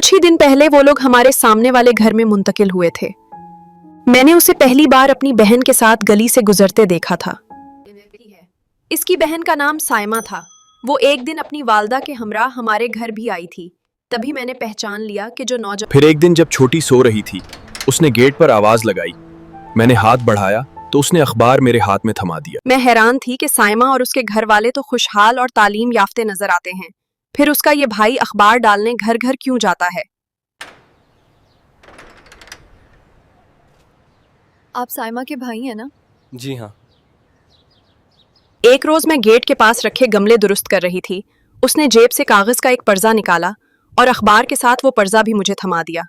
कुछ ही दिन पहले वो लोग हमारे सामने वाले घर में मुंतकिल हुए थे। मैंने उसे पहली बार अपनी बहन के साथ गली से गुजरते देखा था। इसकी बहन का नाम साइमा था। वो एक दिन अपनी वालदा के हमरा हमारे घर भी आई थी। तभी मैंने पहचान लिया कि जो नौजवान। फिर एक दिन जब छोटी सो रही थी, उसने गेट पर आवाज लगाई। मैंने हाथ बढ़ाया तो उसने अखबार मेरे हाथ में थमा दिया। मैं हैरान थी कि साइमा और उसके घर वाले तो खुशहाल और तालीम याफ्ते नजर आते हैं, फिर उसका ये भाई अखबार डालने घर घर क्यों जाता है? आप साइमा के भाई हैं ना? जी हाँ। एक रोज मैं गेट के पास रखे गमले दुरुस्त कर रही थी। उसने जेब से कागज का एक पर्जा निकाला और अखबार के साथ वो पर्जा भी मुझे थमा दिया।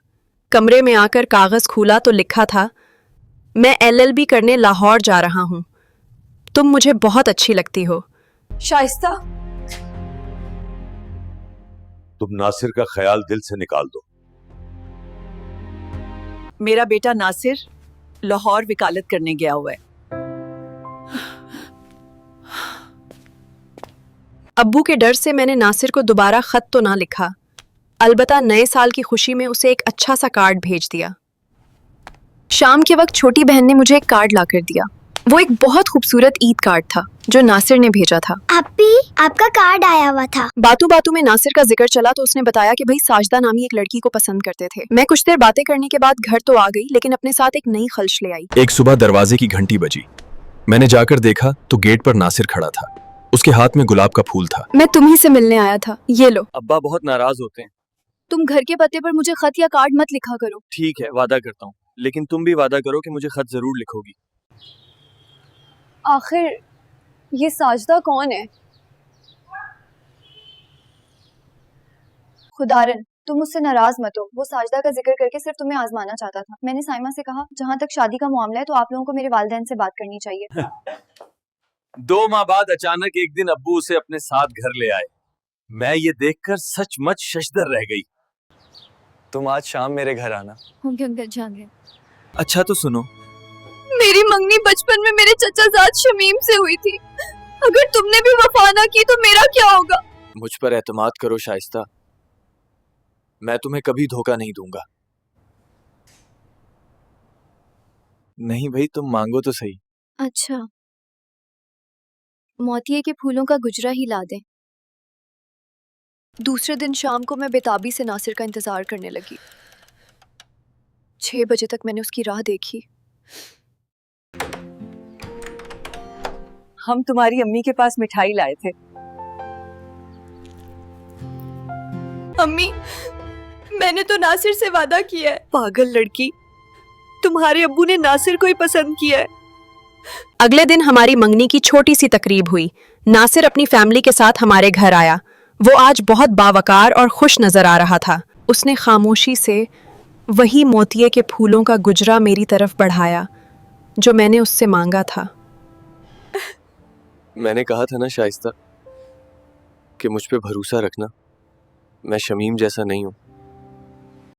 कमरे में आकर कागज खोला तो लिखा था, मैं LLB करने लाहौर जा रहा हूँ। तुम मुझे बहुत अच्छी लगती हो। शाइस्ता, तुम नासिर का ख्याल दिल से निकाल दो। मेरा बेटा नासिर लाहौर वकालत करने गया हुआ है। अब्बू के डर से मैंने नासिर को दोबारा खत तो ना लिखा, अलबत्ता नए साल की खुशी में उसे एक अच्छा सा कार्ड भेज दिया। शाम के वक्त छोटी बहन ने मुझे एक कार्ड लाकर दिया। वो एक बहुत खूबसूरत ईद कार्ड था जो नासिर ने भेजा था। अप्पी, आपका कार्ड आया हुआ था। बातों बातों में नासिर का जिक्र चला तो उसने बताया कि भाई साजदा नामी एक लड़की को पसंद करते थे। मैं कुछ देर बातें करने के बाद घर तो आ गई, लेकिन अपने साथ एक नई खलश ले आई। एक सुबह दरवाजे की घंटी बजी। मैंने जाकर देखा तो गेट पर नासिर खड़ा था। उसके हाथ में गुलाब का फूल था। मैं तुम्ही से मिलने आया था, ये लो। अब्बा बहुत नाराज होते हैं। तुम घर के पते पर मुझे खत या कार्ड मत लिखा करो। ठीक है, वादा करता हूँ, लेकिन तुम भी वादा करो कि मुझे खत जरूर लिखोगी। आखिर ये साजदा कौन है? खुदारन, तुम मुझसे नाराज मत हो। वो साजदा का जिक्र करके सिर्फ तुम्हें आजमाना चाहता था। मैंने साइमा से कहा, जहाँ तक शादी का मामला है तो आप लोगों को मेरे वालिदैन से बात करनी चाहिए। 2 माह बाद अचानक एक दिन अब्बू उसे अपने साथ घर ले आए। मैं ये देखकर सचमुच शशदर रह गई। तुम आज शाम मेरे घर आना। होंगे अंकल जान। अच्छा तो सुनो, मेरी मंगनी बचपन में मेरे चचाजाद शमीम से हुई थी। अगर तुमने भी वफा ना की तो मेरा क्या होगा? मुझ पर एतमाद करो शाइस्ता, मैं तुम्हें कभी धोखा नहीं दूंगा। नहीं भाई, तुम मांगो तो सही। अच्छा, मोतिये के फूलों का गुजरा ही ला दें। दूसरे दिन शाम को मैं बेताबी से नासिर का इंतजार करने लगी। 6 बजे तक मैंने उसकी राह देखी। हम तुम्हारी अम्मी के पास मिठाई लाए थे। अम्मी, मैंने तो नासिर से वादा किया है। पागल लड़की, तुम्हारे अब्बू ने नासिर को ही पसंद किया है। अगले दिन हमारी मंगनी की छोटी सी तकरीब हुई। नासिर अपनी फैमिली के साथ हमारे घर आया। वो आज बहुत बावकार और खुश नजर आ रहा था। उसने खामोशी से वही मोतिये के फूलों का गुजरा मेरी तरफ बढ़ाया जो मैंने उससे मांगा था। मैंने कहा था ना शाइस्ता कि मुझ पे भरोसा रखना, मैं शमीम जैसा नहीं हूं।